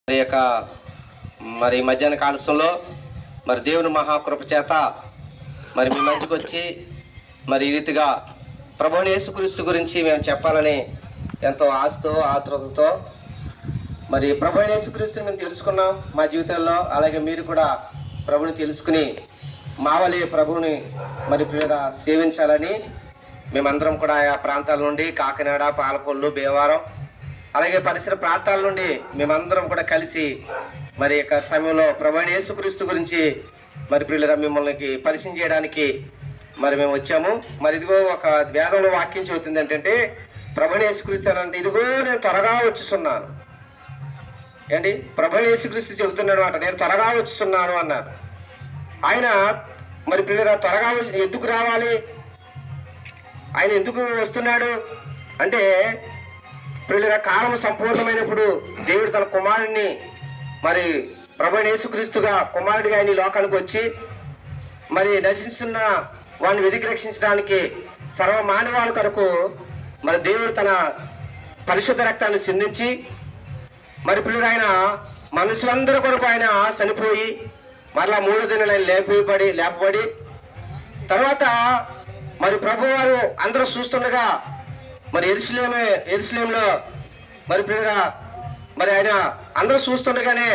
మరి యొక్క మధ్యాహ్న కాలశంలో మరి దేవుని మహాకృప చేత మరి మీ మధ్యకు వచ్చి మరి ఈ రీతిగా ప్రభువుని యేసుక్రీస్తు గురించి మేము చెప్పాలని ఎంతో ఆశతో ఆతృతతో మరి ప్రభువుని యేసుక్రీస్తుని మేము తెలుసుకున్నాం మా జీవితంలో. అలాగే మీరు కూడా ప్రభుని తెలుసుకుని మావలి ప్రభువుని మరి ప్రియుగా సేవించాలని మేమందరం కూడా ఆయా ప్రాంతాల నుండి కాకినాడ, పాలకొల్లు, భీమవరం అలాగే పరిసర ప్రాంతాల నుండి మేమందరం కూడా కలిసి మరి యొక్క సమయంలో ప్రభువైన యేసుక్రీస్తు గురించి మరి ప్రియులుగా మిమ్మల్ని పరిచయం చేయడానికి మరి మేము వచ్చాము. మరి ఇదిగో ఒక వేదంలో వాక్యం చెబుతుంది ఏంటంటే ప్రభువైన యేసుక్రీస్తు అంటే ఇదిగో నేను త్వరగా వచ్చుస్తున్నాను ఏంటి ప్రభువైన యేసుక్రీస్తు చెబుతున్నాడు అన్నమాట. నేను త్వరగా వచ్చుస్తున్నాను అన్నారు. ఆయన మరి ప్రియులుగా త్వరగా ఎందుకు రావాలి, ఆయన ఎందుకు వస్తున్నాడు అంటే ప్రియులుగా కాలం సంపూర్ణమైనప్పుడు దేవుడు తన కుమారుడిని మరి ప్రభువైన యేసుక్రీస్తుగా కుమారుడిగా ఆయన ఈ లోకానికి వచ్చి మరి నశిస్తున్న వాడిని వెతికి రక్షించడానికి సర్వ మానవాళి కొరకు మరి దేవుడు తన పరిశుద్ధ రక్తాన్ని సిందించి మరి ప్రియుడు ఆయన మనుషులందరి కొరకు ఆయన చనిపోయి మరలా 3 దినాలు లేపబడి తర్వాత మరి ప్రభువారు అందరూ చూస్తుండగా మరి ఎరుసలేంలో మరి ప్రియుగా మరి ఆయన అందరూ చూస్తుండగానే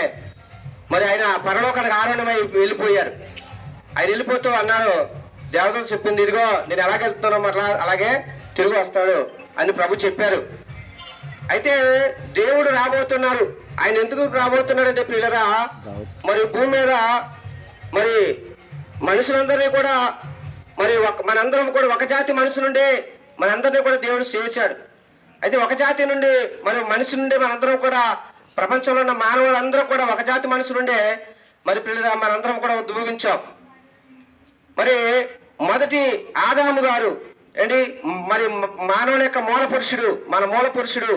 మరి ఆయన పరలోకానికి ఆరోహణమై వెళ్ళిపోయారు. ఆయన వెళ్ళిపోతూ అన్నారు, దేవతలు చెప్పింది ఇదిగో నేను ఎలాగ వెళ్తున్నానో మరలా అలాగే తిరిగి వస్తాడు అని ప్రభు చెప్పారు. అయితే దేవుడు రాబోతున్నారు. ఆయన ఎందుకు రాబోతున్నాడంటే ప్రియులరా మరి భూమి మీద మరి మనుషులందరినీ కూడా మరి మనందరం కూడా ఒక జాతి మనుషులు నుండి మనందరినీ కూడా దేవుడు చేశాడు. అయితే ఒక జాతి నుండి మరి మనిషి నుండి మనందరం కూడా ప్రపంచంలో ఉన్న మానవులందరూ కూడా ఒక జాతి మనుషులు నుండే మరి పిల్లలు మనందరం కూడా ఉద్భవించాం. మరి మొదటి ఆదాము గారు ఏంటి మరి మానవుల యొక్క మూల పురుషుడు, మన మూల పురుషుడు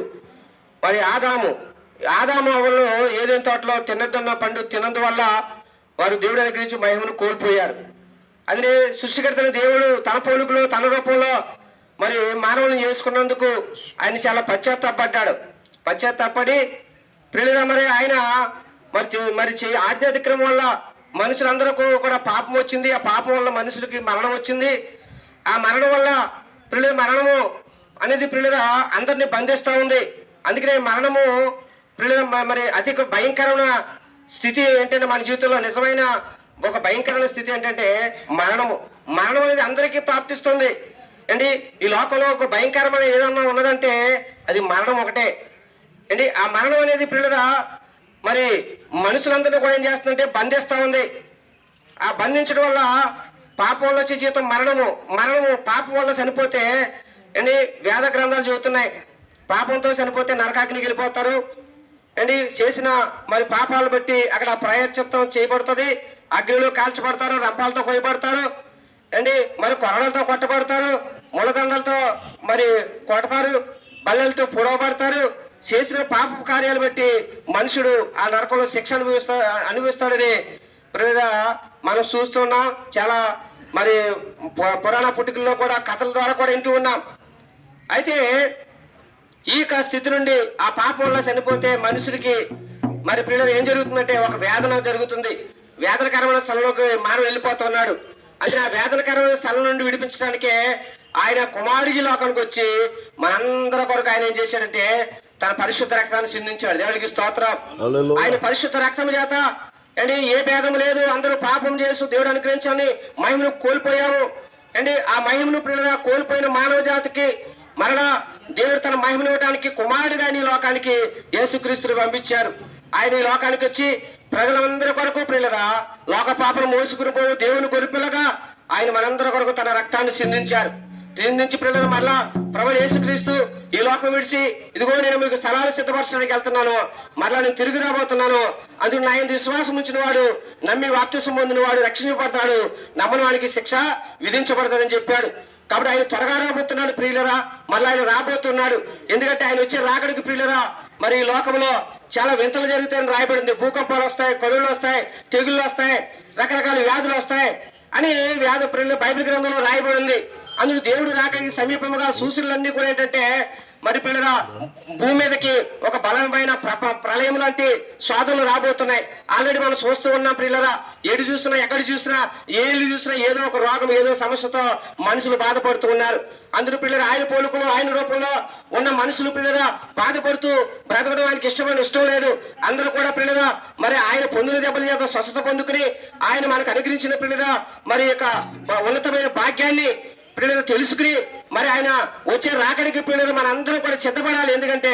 మరి ఆదాము వాళ్ళు ఏదైనా తోటలో తిన్నదన్న పండు తిన్నందువల్ల వారు దేవుడి గురించి మహిమను కోల్పోయారు. అదే సృష్టికర్తన దేవుడు తన పోలికలో తన రూపంలో మరి మానవులను చేసుకున్నందుకు ఆయన చాలా పశ్చాత్తాపడి ప్రియులుగా మరి ఆయన మరి ఆధ్యాత్మికం వల్ల మనుషులందరూ కూడా పాపం వచ్చింది. ఆ పాపం వల్ల మనుషులకి మరణం వచ్చింది. ఆ మరణం వల్ల మరణము అనేది ప్రియులుగా అందరినీ బంధిస్తూ ఉంది. అందుకనే మరణము ప్రియులుగా మరి అతి భయంకరమైన స్థితి ఏంటంటే మన జీవితంలో నిజమైన ఒక భయంకరమైన స్థితి ఏంటంటే మరణం అనేది అందరికీ ప్రాప్తిస్తుంది అండి. ఈ లోకంలో ఒక భయంకరమైన ఏదన్నా ఉన్నదంటే అది మరణం ఒకటే అండి. ఆ మరణం అనేది పిల్లరా మరి మనుషులందరినీ కూడా ఏం చేస్తుందంటే బంధిస్తూ ఉంది. ఆ బంధించడం వల్ల పాపం వల్ల వచ్చే జీవితం మరణము పాపం వల్ల చనిపోతే అండి వేద గ్రంథాలు చెబుతున్నాయి, పాపంతో చనిపోతే నరకాగ్నికి వెళ్ళిపోతారు అండి. చేసిన మరి పాపాలు బట్టి అక్కడ ప్రాయశ్చిత్తం చేయబడుతుంది. అగ్నిలో కాల్చబడతారు, రంపాలతో కొయ్యబడతారు అండి. మరి కొరడలతో కొట్టబడతారు, ముళ్ళదండలతో మరి కొడతారు, బల్లెలతో పొడవబడతారు. చేసిన పాప కార్యాలు బట్టి మనుషుడు ఆ నరకంలో శిక్ష అనుభవిస్తాడని మనం చూస్తున్నాం. చాలా మరి పురాణ పుట్టుకల్లో కూడా కథల ద్వారా కూడా వింటూ ఉన్నాం. అయితే ఈ స్థితి నుండి ఆ పాపం వల్ల చనిపోతే మనుషులకి మరి పిల్లలు ఏం జరుగుతుందంటే ఒక వేదన జరుగుతుంది. వేదనకరమైన స్థలంలోకి మానవుడు వెళ్ళిపోతున్నాడు. అది ఆ వేదనకరమైన స్థలం నుండి విడిపించడానికే ఆయన కుమారుడి లోకానికి వచ్చి మనందరి కొరకు ఆయన ఏం చేశాడంటే తన పరిశుద్ధ రక్తాన్ని సిందించాడు. దేవుడికి స్తోత్రం. ఆయన పరిశుద్ధ రక్తం చేత అండి ఏ భేదం లేదు, అందరూ పాపం చేస్తూ దేవుడు అనుగ్రహించాలని మహిమను కోల్పోయాము అండి. ఆ మహిమను ప్రియులుగా కోల్పోయిన మానవ జాతికి మరలా దేవుడు తన మహిమను ఇవ్వడానికి కుమారుడిగా ఈ లోకానికి యేసుక్రీస్తుని పంపించారు. ఆయన ఈ లోకానికి వచ్చి ప్రజలందరి కొరకు ప్రియులరా లోక పాపను మోసుకుని పోవు దేవుని గొరిపిల్లగా ఆయన మనందరి కొరకు తన రక్తాన్ని సిందించి ప్రియులను మరలా ప్రభువైన యేసుక్రీస్తు ఈ లోకం విడిచి ఇదిగో నేను మీకు స్థలాలు సిద్ధపరచడానికి వెళ్తున్నాను, మరలా నేను తిరిగి రాబోతున్నాను, అందుకు ఆయన విశ్వాసం ఉంచిన వాడు నమ్మి బాప్తిసం పొందిన వాడు రక్షించబడతాడు, నమ్మని వానికి శిక్ష విధించబడతాడని చెప్పాడు. కాబట్టి ఆయన త్వరగా రాబోతున్నాడు ప్రియులరా, మళ్ళీ ఆయన రాబోతున్నాడు. ఎందుకంటే ఆయన వచ్చే రాకడికి ప్రియులరా మరి ఈ లోకంలో చాలా వింతలు జరుగుతాయని రాయబడింది. భూకంపాలు వస్తాయి, కరువులు వస్తాయి, తెగుళ్ళు వస్తాయి, రకరకాల వ్యాధులు వస్తాయి అని బైబిల్ గ్రంథంలో రాయబడింది. అందులో దేవుడు రాకడికి సమీపంగా సూచనలన్నీ కూడా ఏంటంటే మరి పిల్లరా భూమి మీదకి ఒక బలమైన ప్రళయం లాంటి శోధనలు రాబోతున్నాయి. ఆల్రెడీ మనం చూస్తూ ఉన్నాం పిల్లరా. ఎటు చూసినా ఎక్కడ చూసినా ఏళ్ళు చూసినా ఏదో ఒక రోగం ఏదో సమస్యతో మనుషులు బాధపడుతూ ఉన్నారు. అందరూ పిల్లలు ఆయన పోలుకులు ఆయన రూపంలో ఉన్న మనుషులు పిల్లరా బాధపడుతూ బ్రతకడం ఆయనకి ఇష్టం లేదు. అందరూ కూడా పిల్లరా మరి ఆయన పొందిన దెబ్బల చేత స్వస్థత పొందుకుని ఆయన మనకు అనుగ్రహించిన పిల్లరా మరి యొక్క ఉన్నతమైన భాగ్యాన్ని పిల్లలు తెలుసుకుని మరి ఆయన వచ్చే రాకడికి పిల్లలు మన అందరూ కూడా సిద్ధపడాలి. ఎందుకంటే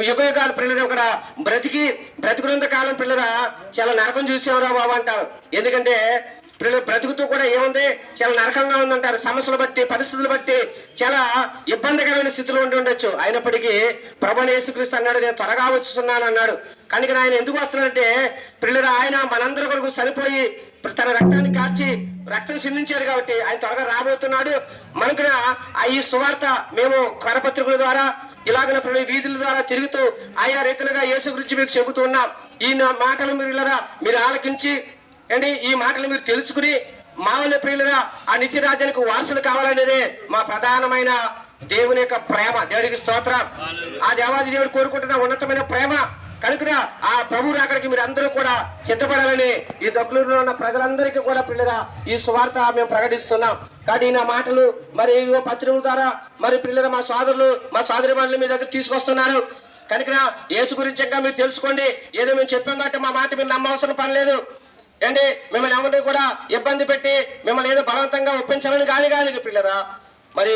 యుగయుగాల పిల్లలు కూడా బ్రతికున్నంత కాలం పిల్లరా చాలా నరకం చూసేవరా బాబు అంటారు. ఎందుకంటే పిల్లలు బ్రతుకుతూ కూడా ఏముంది చాలా నరకంగా ఉందంటారు. సమస్యలు బట్టి పరిస్థితులు బట్టి చాలా ఇబ్బందికరమైన స్థితిలో ఉండి ఉండొచ్చు. అయినప్పటికీ ప్రభువైన యేసుక్రీస్తు అన్నాడు, నేను త్వరగా వచ్చుతున్నాను అన్నాడు. కనుక ఆయన ఎందుకు వస్తున్నాడంటే పిల్లలు ఆయన మనందరి కొరకు చనిపోయి తన రక్తాన్ని కార్చి రక్తం సిందించాడు కాబట్టి ఆయన త్వరగా రాబోతున్నాడు. మనకు ఈ సువార్త మేము కరపత్రికల ద్వారా ఇలాగ వీధుల ద్వారా తిరుగుతూ ఆయా రీతిలుగా యేసు గురించి మీకు చెబుతూ ఉన్నాం. ఈ మాటలు మీరు ఆలకించి అండి ఈ మాటలు మీరు తెలుసుకుని మా వల్ల ప్రియులుగా ఆ నిత్య రాజ్యానికి వారసులు కావాలనేదే మా ప్రధానమైన దేవుని యొక్క ప్రేమ. దేవుడికి స్తోత్రం. ఆ దేవాది దేవుడు కోరుకుంటున్న ఉన్నతమైన ప్రేమ కనుక ఆ ప్రభు రాకడికి మీరు అందరూ కూడా సిద్ధపడాలని ఈ దొక్కలూరులో ఉన్న ప్రజలందరికీ కూడా పిల్లరా ఈ సువార్త మేము ప్రకటిస్తున్నాం. కాబట్టి నా మాటలు మరి పత్రికల ద్వారా మరి పిల్లల మా సోదరులు మా సోదరి మండలి మీ దగ్గర తీసుకొస్తున్నారు. కనుక యేసు గురించి ఇంకా మీరు తెలుసుకోండి. ఏదో మేము చెప్పాం కాబట్టి మా మాట మీరు నమ్మవలసిన పని లేదు అండి. మిమ్మల్ని ఎవరిని కూడా ఇబ్బంది పెట్టి మిమ్మల్ని ఏదో బలవంతంగా ఒప్పించాలని కాని పిల్లరా మరి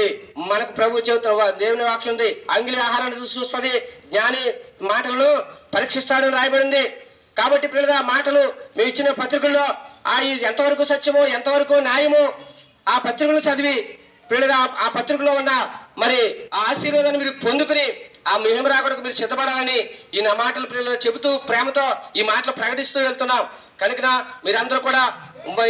మనకు ప్రభు చెబుతున్న దేవుని వాక్యం ఉంది, అంగిలి ఆహారాన్ని చూస్తుంది, జ్ఞాని మాటలను పరీక్షిస్తాడని రాయబడింది. కాబట్టి పిల్లగా మాటలు మేము ఇచ్చిన పత్రికల్లో ఎంతవరకు సత్యమో ఎంతవరకు న్యాయమో ఆ పత్రికలు చదివి పిల్లగా ఆ పత్రికలో ఉన్న మరి ఆ ఆశీర్వాదాన్ని మీరు పొందుకుని ఆ మహిమ రాకడకు మీరు సిద్ధపడాలని ఈ నా మాటలు పిల్లలు చెబుతూ ప్రేమతో ఈ మాటలు ప్రకటిస్తూ వెళ్తున్నాం. కనుక మీరందరూ కూడా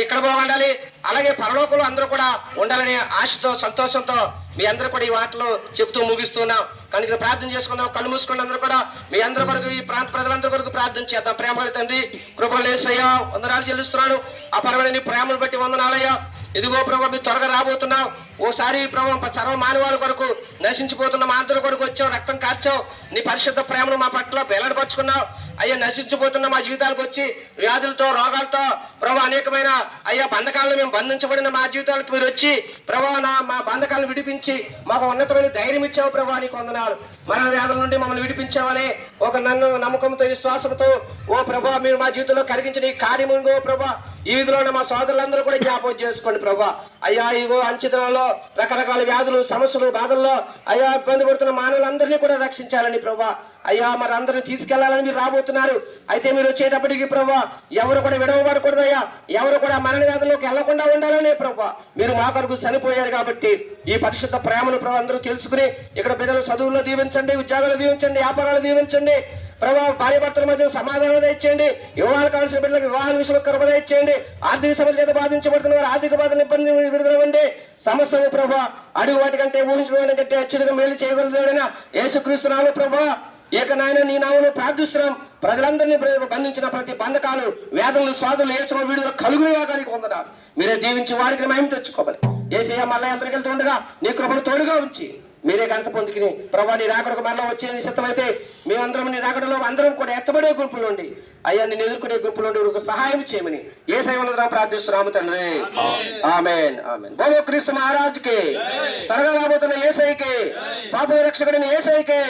ఇక్కడ బాగుండాలి, అలాగే పరలోకంలో అందరూ కూడా ఉండాలనే ఆశతో సంతోషంతో మీ అందరూ కూడా ఈ మాటలు చెబుతూ ముగిస్తున్నాం. కనుక ప్రార్థన చేసుకుందాం. కళ్ళు మూసుకుని అందరూ కూడా మీ అందరి కొరకు ఈ ప్రాంత ప్రజలందరి కొరకు ప్రార్థన చేద్దాం. ప్రేమ తండ్రి కృపలు యేసయ్యా వందనాలు చెల్లిస్తున్నాను. ఆ పరమైన ప్రేమను బట్టి వందనాలయ్యా. ఇదిగో ప్రభు మీరు త్వరగా రాబోతున్నావు. ఓసారి ప్రభు సర్వ మానవాళి కొరకు నశించిపోతున్న మా అందరి కొరకు వచ్చావు, రక్తం కార్చావు, నీ పరిశుద్ధ ప్రేమను మా పట్ల వెల్లడిపరుచుకున్నావు. అయ్యా నశించిపోతున్న మా జీవితాలకు వచ్చి వ్యాధులతో రోగాలతో ప్రభు అనేకమైన అయ్యా బంధకాలను మేము బంధించబడిన మా జీవితాలకు మీరు వచ్చి ప్రభు మా బంధకాలను విడిపించి మాకు ఉన్నతమైన ధైర్యం ఇచ్చావు. ప్రభు నీకు వందనాలు. మరణ వ్యాధుల నుండి మమ్మల్ని విడిపించావని ఒక నన్ను నమ్మకంతో విశ్వాసంతో ఓ ప్రభు మీరు మా జీవితంలో కలిగించిన ఈ కార్యముంగో ప్రభు ఈ విధిలో ఉన్న మా సోదరులందరూ కూడా జ్ఞాపకం చేసుకోండి ప్రభు. అయ్యా ఇగో అంచెతలలో రకరకాల వ్యాధులు సమస్యలు బాధల్లో అయ్యా ఇబ్బంది పడుతున్న మానవులందరినీ కూడా రక్షించాలని ప్రభు. అయ్యా మరి అందరిని తీసుకెళ్లాలని మీరు రాబోతున్నారు. అయితే మీరు వచ్చేటప్పటికి ప్రభు ఎవరు కూడా విడవబడకూడదయ్యా, ఎవరు కూడా మరణ వ్యాధుల్లోకి వెళ్లకుండా ఉండాలనే ప్రభు మీరు మా కొరకు చనిపోయారు. కాబట్టి ఈ పరిశుద్ధ ప్రేమను ప్రభు అందరూ తెలుసుకుని ఇక్కడ బిడ్డలు చదువుల్లో దీవించండి, ఉద్యోగాలు దీవించండి, వ్యాపారాలు దీవించండి ప్రభావ. భార్య భర్తల మధ్య సమాధానం ఇచ్చేయండి. వివాహాలు కావాల్సిన బిడ్డలకు వివాహాల విషయంలో కృపద ఇచ్చేయండి. ఆర్థిక సమస్యల చేత బాధించబడుతున్న వారు ఆర్థిక బాధలు ఇబ్బంది విడుదలవ్వండి. సమస్తము ప్రభా అడుగు వాటి కంటే ఊహించిన వాటి కంటే అత్యధిక మేలు చేయగలదేడైనా యేసుక్రీస్తు నామములో ప్రభా ఏక నాయన నీ నామములో ప్రార్థిస్తున్నాం. ప్రజలందరినీ బంధించిన ప్రతి బంధకాలు వేదనలు సాధులు యేసు విడుదల కలుగుగా కానీ పొందడాలు మీరే దీవించి వాడికి మహిమ తెచ్చుకోవాలి. యేసయ్య మళ్ళీ అందరికి వెళ్తూ ఉండగా నీ కృపను తోడుగా ఉంచి మీరే గంట పొందుకుని ప్రభా నీ రాకడకు మరలా వచ్చే సిద్ధమైతే మేమందరం నీ రాకడలో అందరం కూడా ఎత్తబడే గ్రూపులు ఉండి అయ్యా నేను ఎదుర్కొనే గ్రూపులు ఉండి ఒక సహాయం చేయమని యేసయ్య వలన ప్రార్థిస్తున్నాము తండ్రి. ఆమేన్ ఆమేన్. బోలో క్రీస్తు మహారాజుకి, త్వరగా రాబోతున్న యేసయ్యకి, పాప రక్షకుడిని యేసయ్యకి